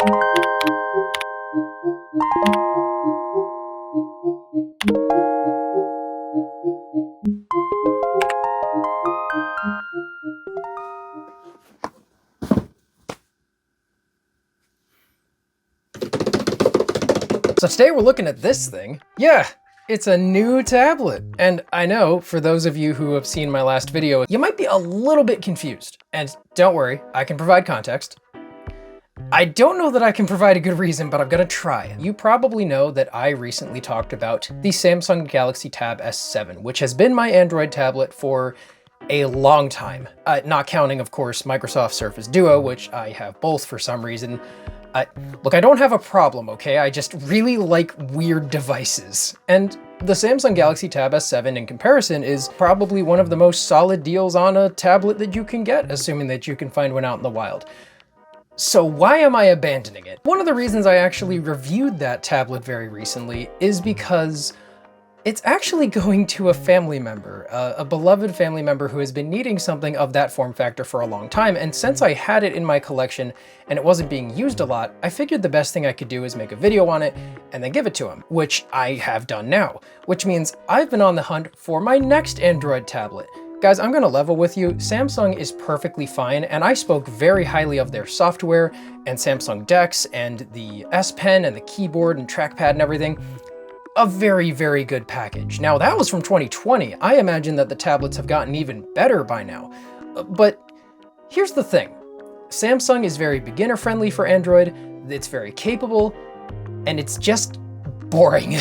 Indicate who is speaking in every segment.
Speaker 1: So today we're looking at this thing. Yeah, it's a new tablet. And I know for those of you who have seen my last video, you might be a little bit confused. And don't worry, I can provide context. I don't know that I can provide a good reason, but I'm gonna try. You probably know that I recently talked about the Samsung Galaxy Tab S7, which has been my Android tablet for a long time. Not counting, of course, Microsoft Surface Duo, which I have both for some reason. Look, I don't have a problem, okay? I just really like weird devices. And the Samsung Galaxy Tab S7 in comparison is probably one of the most solid deals on a tablet that you can get, assuming that you can find one out in the wild. So why am I abandoning it? One of the reasons I actually reviewed that tablet very recently is because it's actually going to a family member, a beloved family member who has been needing something of that form factor for a long time. And since I had it in my collection and it wasn't being used a lot, I figured the best thing I could do is make a video on it and then give it to him, which I have done now, which means I've been on the hunt for my next Android tablet. Guys, I'm gonna level with you. Samsung is perfectly fine, and I spoke very highly of their software and Samsung DeX and the S Pen and the keyboard and trackpad and everything. A very, very good package. Now that was from 2020. I imagine that the tablets have gotten even better by now. But here's the thing. Samsung is very beginner friendly for Android. It's very capable, and it's just boring.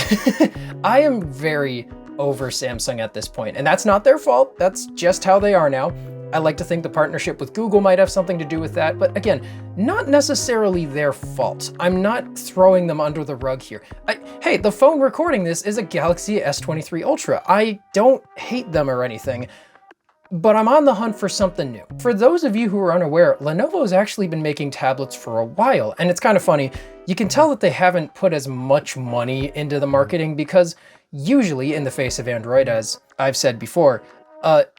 Speaker 1: I am very over Samsung at this point, and that's not their fault. That's just how they are now. I like to think the partnership with Google might have something to do with that, but again, not necessarily their fault. I'm not throwing them under the rug here. Hey, the phone recording this is a Galaxy S23 Ultra. I don't hate them or anything, but I'm on the hunt for something new. For those of you who are unaware, Lenovo's actually been making tablets for a while, and it's kind of funny. You can tell that they haven't put as much money into the marketing because usually in the face of Android, as I've said before,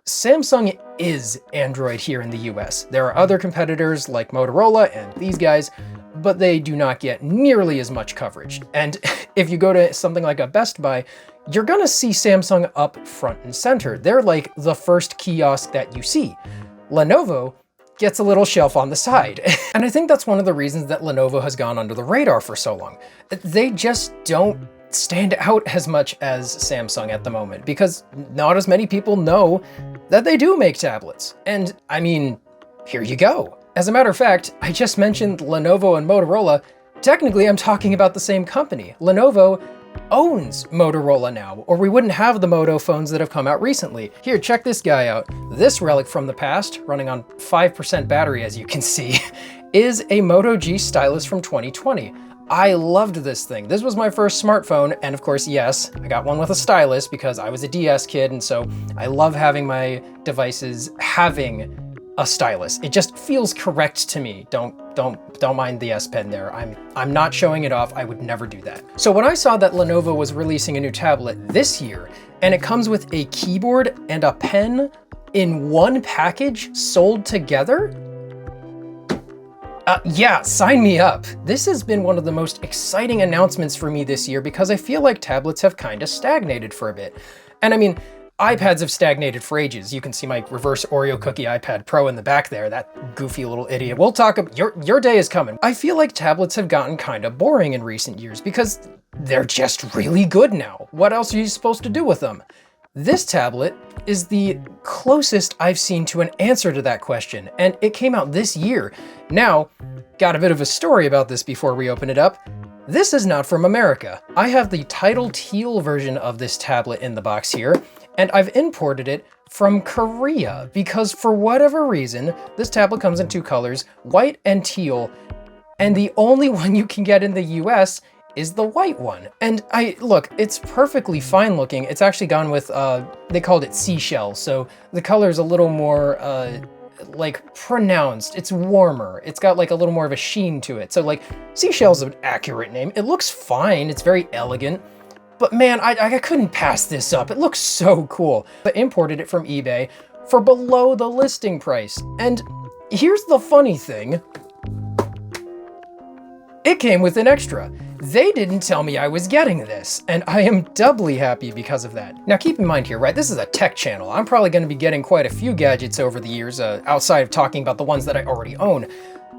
Speaker 1: Samsung is Android here in the US. There are other competitors like Motorola and these guys, but they do not get nearly as much coverage. And if you go to something like a Best Buy, you're gonna see Samsung up front and center. They're like the first kiosk that you see. Lenovo gets a little shelf on the side. And I think that's one of the reasons that Lenovo has gone under the radar for so long. They just don't stand out as much as Samsung at the moment because not as many people know that they do make tablets. And I mean, here you go. As a matter of fact, I just mentioned Lenovo and Motorola. Technically, I'm talking about the same company. Lenovo owns Motorola now, or we wouldn't have the Moto phones that have come out recently. Here, check this guy out. This relic from the past, running on 5% battery as you can see, is a Moto G stylus from 2020. I loved this thing. This was my first smartphone, and of course, yes, I got one with a stylus because I was a DS kid, and so I love having my devices having a stylus. It just feels correct to me. Don't mind the S Pen there. I'm not showing it off. I would never do that. So when I saw that Lenovo was releasing a new tablet this year, and it comes with a keyboard and a pen in one package sold together, yeah, sign me up. This has been one of the most exciting announcements for me this year because I feel like tablets have kind of stagnated for a bit. And I mean, iPads have stagnated for ages. You can see my reverse Oreo cookie iPad Pro in the back there, that goofy little idiot. We'll talk about, your day is coming. I feel like tablets have gotten kind of boring in recent years because they're just really good now. What else are you supposed to do with them? This tablet is the closest I've seen to an answer to that question, and it came out this year. Now, got a bit of a story about this before we open it up. This is not from America. I have the Tidal Teal version of this tablet in the box here, and I've imported it from Korea because for whatever reason, this tablet comes in two colors, white and teal, and the only one you can get in the US is the white one. And look, it's perfectly fine looking. It's actually gone with, they called it seashell. So the color is a little more, like pronounced. It's warmer. It's got like a little more of a sheen to it. So like seashell's an accurate name. It looks fine. It's very elegant. But man, I couldn't pass this up. It looks so cool. I imported it from eBay for below the listing price. And here's the funny thing. it came with an extra. They didn't tell me I was getting this, and I am doubly happy because of that. Now keep in mind here, right, this is a tech channel. I'm probably gonna be getting quite a few gadgets over the years, outside of talking about the ones that I already own.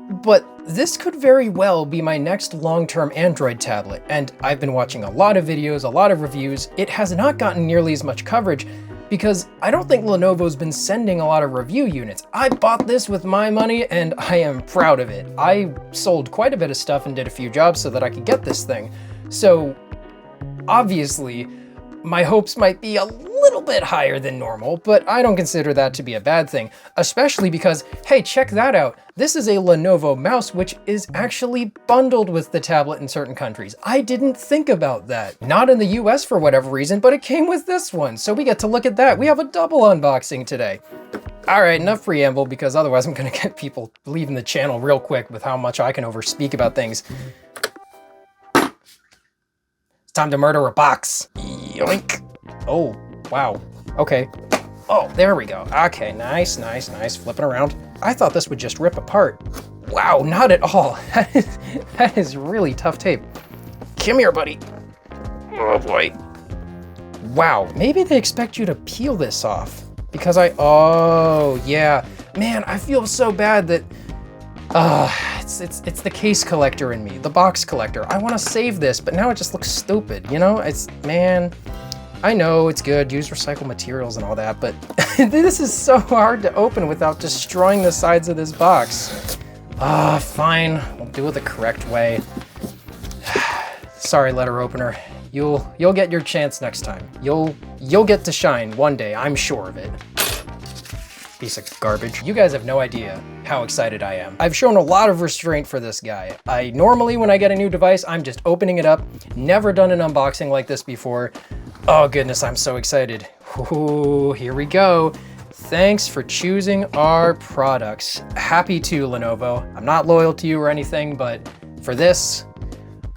Speaker 1: But this could very well be my next long-term Android tablet, and I've been watching a lot of videos, a lot of reviews. It has not gotten nearly as much coverage because I don't think Lenovo's been sending a lot of review units. I bought this with my money and I am proud of it. I sold quite a bit of stuff and did a few jobs so that I could get this thing. So obviously, my hopes might be a little bit higher than normal, but I don't consider that to be a bad thing, especially because, hey, check that out. This is a Lenovo mouse, which is actually bundled with the tablet in certain countries. I didn't think about that. Not in the US for whatever reason, but it came with this one, so we get to look at that. We have a double unboxing today. All right, enough preamble, because otherwise I'm gonna get people leaving the channel real quick with how much I can overspeak about things. It's time to murder a box. Yoink. Oh, wow. Okay. Oh, there we go. Okay, nice, nice, nice. Flipping around. I thought this would just rip apart. Wow, not at all. That is really tough tape. Come here, buddy. Oh boy. Wow, maybe they expect you to peel this off because oh yeah. Man, I feel so bad that, it's the case collector in me, the box collector. I want to save this, but now it just looks stupid, you know? Man, I know it's good, use recycled materials and all that, but this is so hard to open without destroying the sides of this box. Fine, we'll do it the correct way. Sorry, letter opener. You'll get your chance next time. You'll get to shine one day, I'm sure of it. Piece of garbage. You guys have no idea how excited I am. I've shown a lot of restraint for this guy. Normally when I get a new device, I'm just opening it up. Never done an unboxing like this before. Oh goodness, I'm so excited. Ooh, here we go. Thanks for choosing our products. Happy to, Lenovo. I'm not loyal to you or anything, but for this,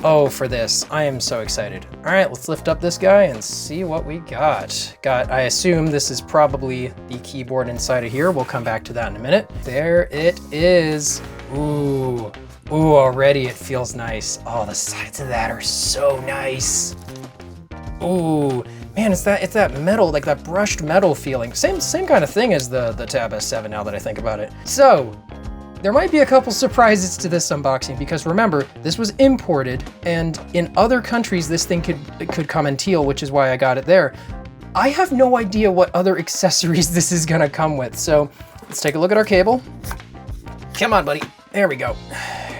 Speaker 1: I am so excited. All right, let's lift up this guy and see what we got. I assume this is probably the keyboard inside of here. We'll come back to that in a minute. There it is. Ooh, already it feels nice. Oh, the sides of that are so nice. Ooh, man, it's that metal, like that brushed metal feeling. Same kind of thing as the Tab S7 now that I think about it. So, there might be a couple surprises to this unboxing because remember, this was imported and in other countries this thing could come in teal, which is why I got it there. I have no idea what other accessories this is gonna come with. So let's take a look at our cable. Come on, buddy. There we go.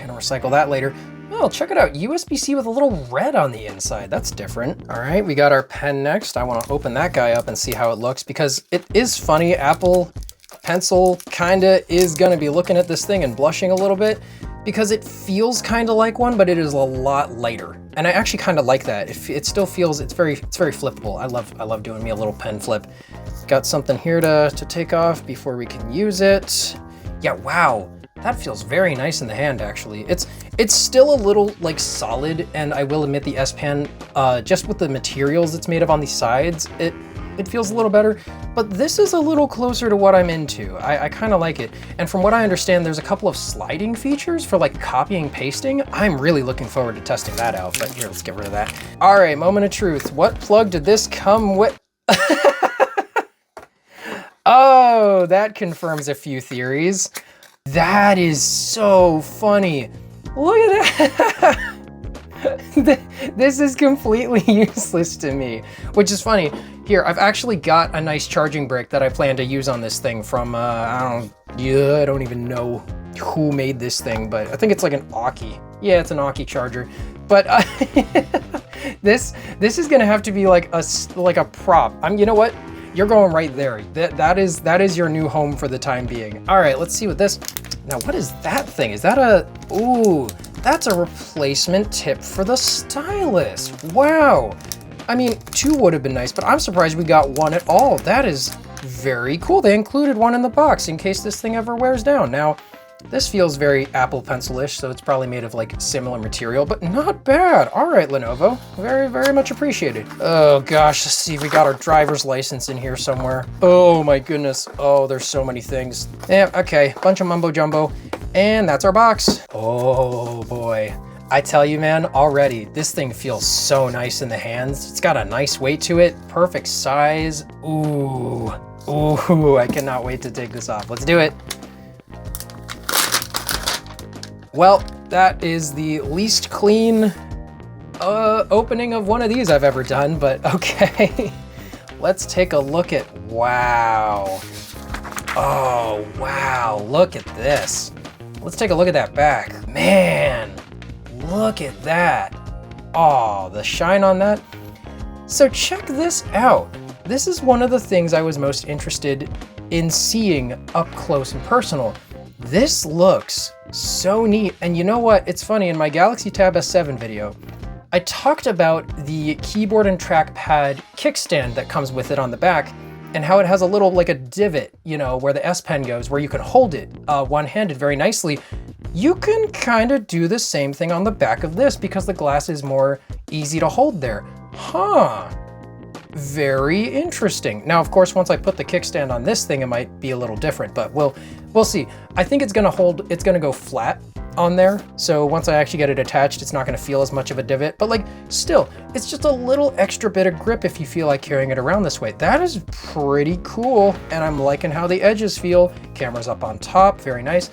Speaker 1: Gonna recycle that later. Oh, check it out, USB-C with a little red on the inside. That's different. All right, we got our pen next. I wanna open that guy up and see how it looks because it is funny, Apple Pencil kinda is gonna be looking at this thing and blushing a little bit because it feels kinda like one, but it is a lot lighter. And I actually kinda like that. It still feels, it's very flippable. I love doing me a little pen flip. Got something here to take off before we can use it. Yeah, wow. That feels very nice in the hand, actually. It's still a little like solid, and I will admit the S Pen, just with the materials it's made of on the sides, it feels a little better, but this is a little closer to what I'm into. I kind of like it. And from what I understand, there's a couple of sliding features for like copying, pasting. I'm really looking forward to testing that out, but here, let's get rid of that. All right, moment of truth. What plug did this come with? Oh, that confirms a few theories. That is so funny. Look at that. This is completely useless to me, which is funny. Here, I've actually got a nice charging brick that I plan to use on this thing from, I don't even know who made this thing, but I think it's like an Aukey. Yeah, it's an Aukey charger. But this is gonna have to be like a prop. You know what? You're going right there. That is your new home for the time being. All right, let's see what this. Now, what is that thing? Is that ooh, that's a replacement tip for the stylus. Wow. I mean, 2 would have been nice, but I'm surprised we got 1 at all. That is very cool. They included 1 in the box in case this thing ever wears down. Now, this feels very Apple Pencil-ish, so it's probably made of like similar material, but not bad. All right, Lenovo, very, very much appreciated. Oh gosh, let's see, we got our driver's license in here somewhere. Oh my goodness, oh, there's so many things. Yeah, okay, bunch of mumbo jumbo, and that's our box. Oh boy. I tell you, man, already, this thing feels so nice in the hands. It's got a nice weight to it, perfect size. Ooh, ooh, I cannot wait to take this off. Let's do it. Well, that is the least clean opening of one of these I've ever done, but okay. Let's take a look at, wow. Oh, wow, look at this. Let's take a look at that back. Man, look at that. Oh, the shine on that. So check this out. This is one of the things I was most interested in seeing up close and personal. This looks so neat. And you know what? It's funny, in my Galaxy Tab S7 video, I talked about the keyboard and trackpad kickstand that comes with it on the back and how it has a little, like a divot, you know, where the S Pen goes, where you can hold it one-handed very nicely. You can kind of do the same thing on the back of this because the glass is more easy to hold there. Huh. Very interesting. Now, of course, once I put the kickstand on this thing, it might be a little different, but we'll see. I think it's gonna go flat on there. So once I actually get it attached, it's not gonna feel as much of a divot, but like still, it's just a little extra bit of grip if you feel like carrying it around this way. That is pretty cool. And I'm liking how the edges feel. Camera's up on top, very nice.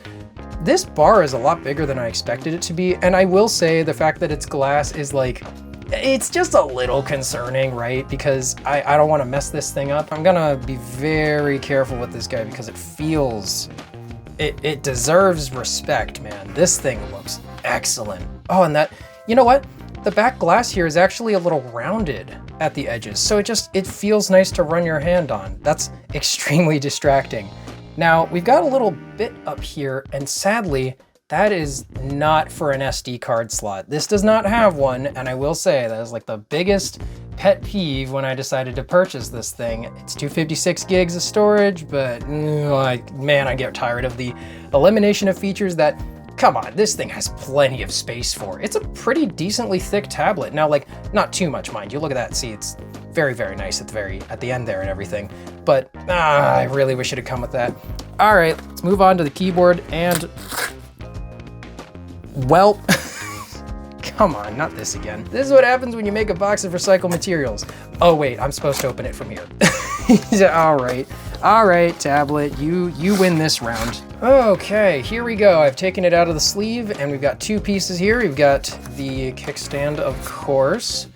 Speaker 1: This bar is a lot bigger than I expected it to be. And I will say the fact that it's glass is like, it's just a little concerning, right? Because I don't want to mess this thing up. I'm gonna be very careful with this guy because it feels, it deserves respect, man. This thing looks excellent. Oh, and that, you know what? The back glass here is actually a little rounded at the edges. So it feels nice to run your hand on. That's extremely distracting. Now we've got a little bit up here and sadly, that is not for an SD card slot. This does not have one, and I will say that is like the biggest pet peeve when I decided to purchase this thing. It's 256 gigs of storage, but man, I get tired of the elimination of features that, come on, this thing has plenty of space for. It's a pretty decently thick tablet. Now, like, not too much, mind you. Look at that, see, it's very, very nice at the end there and everything. But I really wish it had come with that. All right, let's move on to the keyboard and, well, come on, not this again. This is what happens when you make a box of recycled materials. Oh wait, I'm supposed to open it from here. All right, tablet, you win this round. Okay, here we go. I've taken it out of the sleeve and we've got two pieces here. We've got the kickstand, of course,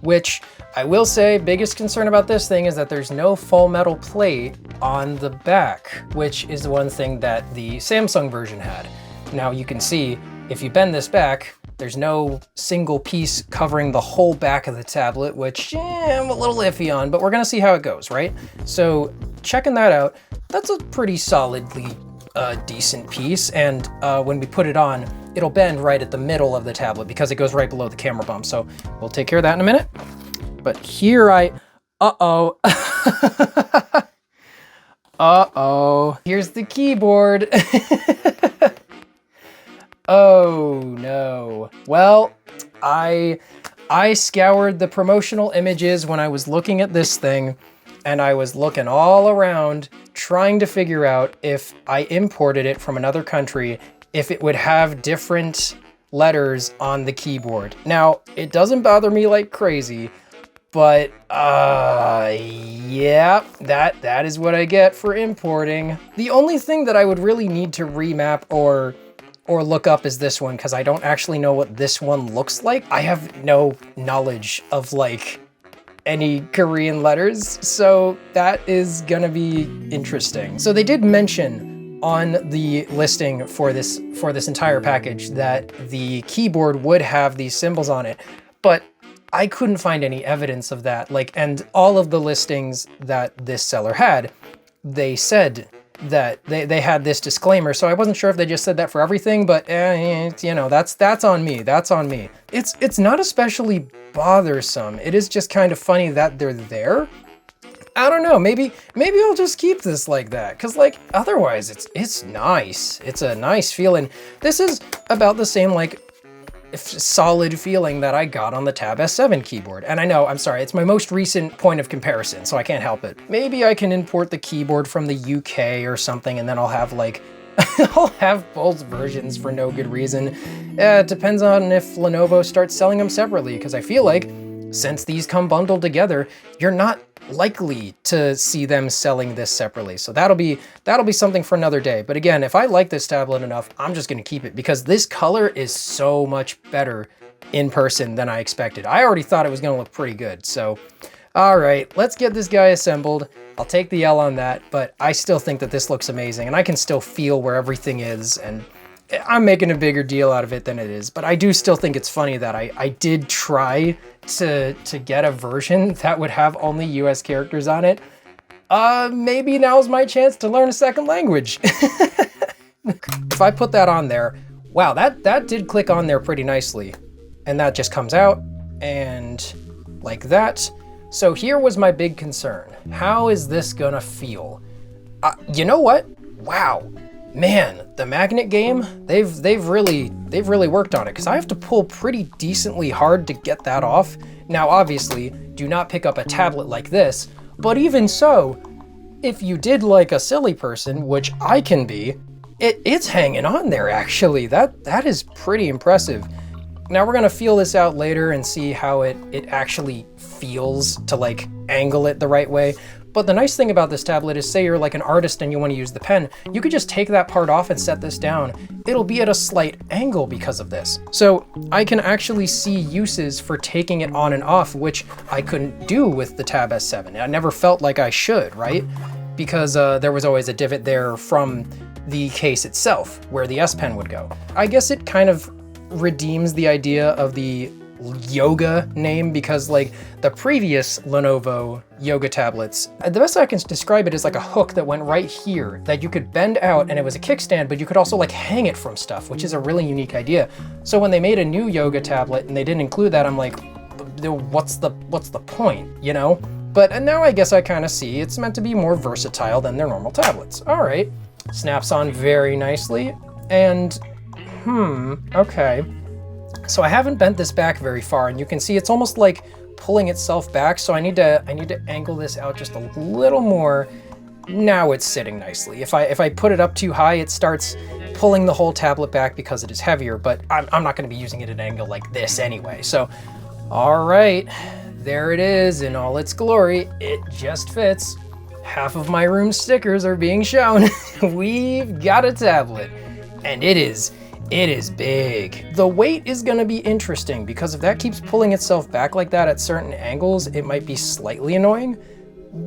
Speaker 1: which I will say, biggest concern about this thing is that there's no full metal plate on the back, which is the one thing that the Samsung version had. Now you can see, if you bend this back, there's no single piece covering the whole back of the tablet, which I'm a little iffy on, but we're gonna see how it goes, right? So checking that out, that's a pretty solidly decent piece. And when we put it on, it'll bend right at the middle of the tablet because it goes right below the camera bump. So we'll take care of that in a minute. But here uh-oh. Uh-oh, here's the keyboard. Oh no. Well, I scoured the promotional images when I was looking at this thing, and I was looking all around trying to figure out if I imported it from another country, if it would have different letters on the keyboard. Now, it doesn't bother me like crazy, but yeah, that is what I get for importing. The only thing that I would really need to remap or look up is this one, because I don't actually know what this one looks like. I have no knowledge of like any Korean letters, so that is gonna be interesting. So they did mention on the listing for this entire package that the keyboard would have these symbols on it, but I couldn't find any evidence of that. Like, and all of the listings that this seller had, they said that they had this disclaimer, so I wasn't sure if they just said that for everything, but you know, that's on me, that's on me. It's not especially bothersome. It is just kind of funny that they're there. I don't know, maybe I'll just keep this like that, because like otherwise it's nice. It's a nice feeling. This is about the same like solid feeling that I got on the Tab S7 keyboard. And I know, I'm sorry, it's my most recent point of comparison, so I can't help it. Maybe I can import the keyboard from the UK or something, and then I'll have like I'll have both versions for no good reason. It depends on if Lenovo starts selling them separately, because I feel like since these come bundled together, you're not likely to see them selling this separately. So that'll be something for another day. But again, if I like this tablet enough, I'm just gonna keep it because this color is so much better in person than I expected. I already thought it was gonna look pretty good. So, all right, let's get this guy assembled. I'll take the L on that, but I still think that this looks amazing and I can still feel where everything is, and I'm making a bigger deal out of it than it is, but I do still think it's funny that I did try to get a version that would have only US characters on it. Maybe now's my chance to learn a second language. If I put that on there, wow, that did click on there pretty nicely. And that just comes out and like that. So here was my big concern. How is this gonna feel? You know what? Wow. Man, the magnet game, they've really worked on it because I have to pull pretty decently hard to get that off. Now, obviously, do not pick up a tablet like this, but even so, if you did like a silly person, which I can be, it's hanging on there actually. That is pretty impressive. Now we're gonna feel this out later and see how it actually feels to like angle it the right way. But the nice thing about this tablet is, say you're like an artist and you want to use the pen, you could just take that part off and set this down. It'll be at a slight angle because of this. So I can actually see uses for taking it on and off, which I couldn't do with the Tab S7. I never felt like I should, right? Because there was always a divot there from the case itself where the S Pen would go. I guess it kind of redeems the idea of the Yoga name, because like the previous Lenovo Yoga tablets, the best I can describe it is like a hook that went right here that you could bend out, and it was a kickstand, but you could also like hang it from stuff, which is a really unique idea. So when they made a new Yoga tablet and they didn't include that, I'm like, what's the point, you know? But now I guess I kind of see it's meant to be more versatile than their normal tablets. All right, snaps on very nicely, and okay. So I haven't bent this back very far, and you can see it's almost like pulling itself back. So I need to angle this out just a little more. Now it's sitting nicely. If I put it up too high, it starts pulling the whole tablet back because it is heavier, but I'm not gonna be using it at an angle like this anyway. So, all right, there it is in all its glory. It just fits. Half of my room stickers are being shown. We've got a tablet, and it is big. The weight is gonna be interesting because if that keeps pulling itself back like that at certain angles, it might be slightly annoying,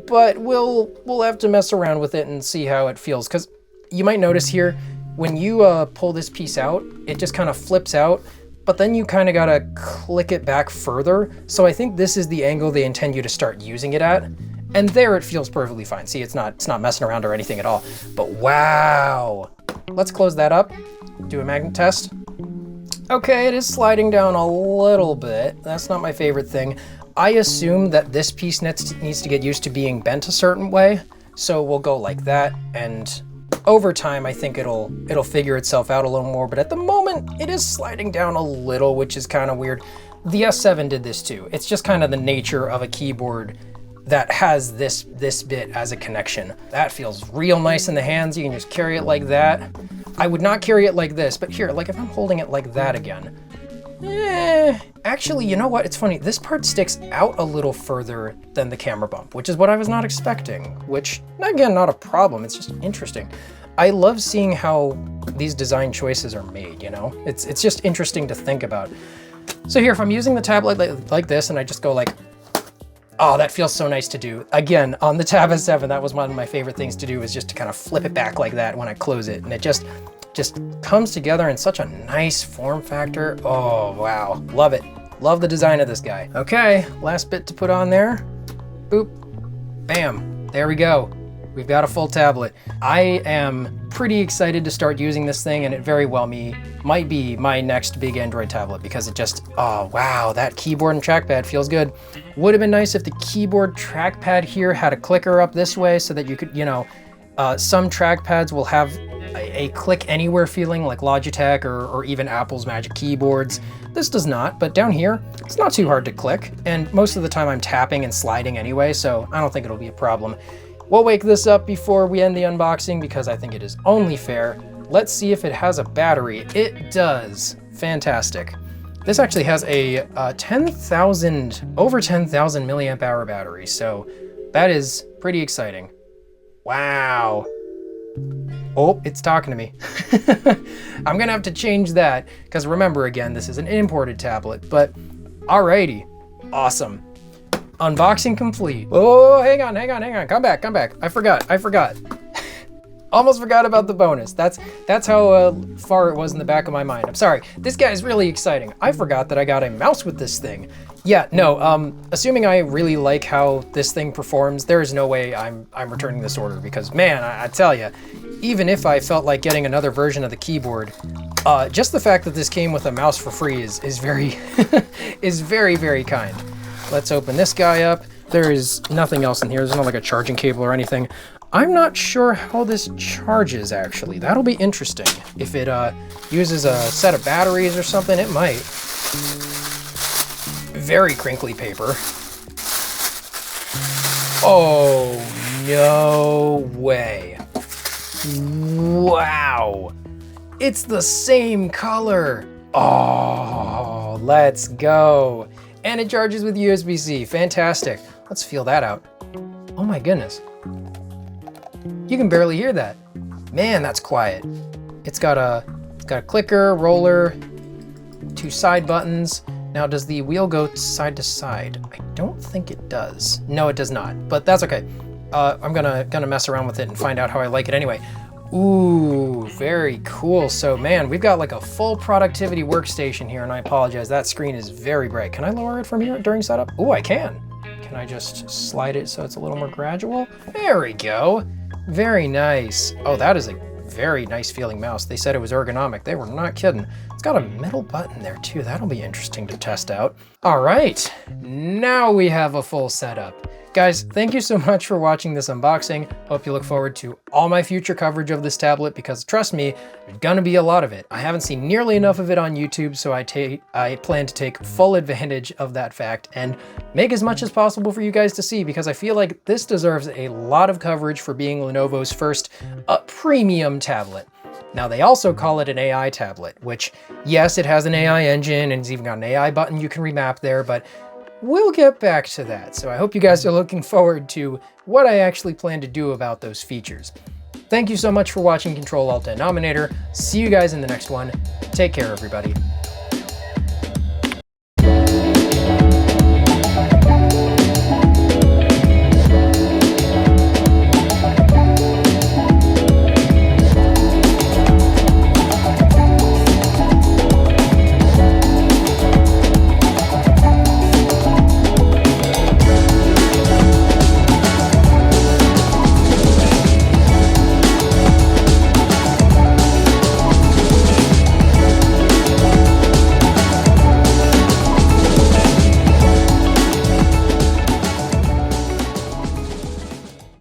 Speaker 1: but we'll have to mess around with it and see how it feels. Because you might notice here, when you pull this piece out, it just kind of flips out, but then you kind of gotta click it back further. So I think this is the angle they intend you to start using it at. And there it feels perfectly fine. See, it's not messing around or anything at all, but wow. Let's close that up. Do a magnet test. Okay, it is sliding down a little bit. That's not my favorite thing. I assume that this piece needs to get used to being bent a certain way. So we'll go like that, and over time, I think it'll figure itself out a little more, but at the moment, it is sliding down a little, which is kind of weird. The S7 did this too. It's just kind of the nature of a keyboard that has this bit as a connection. That feels real nice in the hands. You can just carry it like that. I would not carry it like this, but here, like if I'm holding it like that again, actually, you know what? It's funny. This part sticks out a little further than the camera bump, which is what I was not expecting, which, again, not a problem. It's just interesting. I love seeing how these design choices are made, you know? It's just interesting to think about. So here, if I'm using the tablet like this and I just go like, oh, that feels so nice to do. Again, on the Tab S7, that was one of my favorite things to do, is just to kind of flip it back like that when I close it. And it just comes together in such a nice form factor. Oh, wow. Love it. Love the design of this guy. Okay, last bit to put on there. Boop. Bam. There we go. We've got a full tablet. I am pretty excited to start using this thing, and it very well might be my next big Android tablet, because it just, oh wow, that keyboard and trackpad feels good. Would have been nice if the keyboard trackpad here had a clicker up this way so that you could, you know, some trackpads will have a click anywhere feeling like Logitech or even Apple's Magic Keyboards. This does not, but down here, it's not too hard to click, and most of the time I'm tapping and sliding anyway, so I don't think it'll be a problem. We'll wake this up before we end the unboxing because I think it is only fair. let's see if it has a battery. It does. Fantastic. This actually has a over 10,000 milliamp hour battery, so that is pretty exciting. Wow. Oh, it's talking to me. I'm gonna have to change that, because remember, again, this is an imported tablet, but alrighty. Awesome. Unboxing complete. Oh, hang on. Come back. I forgot. Almost forgot about the bonus. That's how far it was in the back of my mind. I'm sorry. This guy is really exciting. I forgot that I got a mouse with this thing. Yeah, no, assuming I really like how this thing performs, there is no way I'm returning this order, because man, I tell you, even if I felt like getting another version of the keyboard, just the fact that this came with a mouse for free is very, is very, very kind. Let's open this guy up. There is nothing else in here. There's not like a charging cable or anything. I'm not sure how this charges, actually. That'll be interesting. If it uses a set of batteries or something, it might. Very crinkly paper. Oh, no way. Wow. It's the same color. Oh, let's go. And it charges with USB-C. Fantastic. Let's feel that out. Oh my goodness. You can barely hear that. Man, that's quiet. It's got a clicker, roller, 2 side buttons. Now, does the wheel go side to side? I don't think it does. No, it does not, but that's okay. I'm gonna mess around with it and find out how I like it anyway. Ooh, very cool. So man, we've got like a full productivity workstation here, and I apologize, that screen is very bright. Can I lower it from here during setup? Oh, I can. Can I just slide it so it's a little more gradual? There we go. Very nice. Oh, that is a very nice feeling mouse. They said it was ergonomic. They were not kidding. It's got a metal button there too. That'll be interesting to test out. All right, now we have a full setup. Guys, thank you so much for watching this unboxing. Hope you look forward to all my future coverage of this tablet, because trust me, there's gonna be a lot of it. I haven't seen nearly enough of it on YouTube, so I plan to take full advantage of that fact and make as much as possible for you guys to see, because I feel like this deserves a lot of coverage for being Lenovo's first premium tablet. Now, they also call it an AI tablet, which, yes, it has an AI engine and it's even got an AI button you can remap there, but we'll get back to that. So I hope you guys are looking forward to what I actually plan to do about those features. Thank you so much for watching Ctrl+Alt+Danominator. See you guys in the next one. Take care, everybody.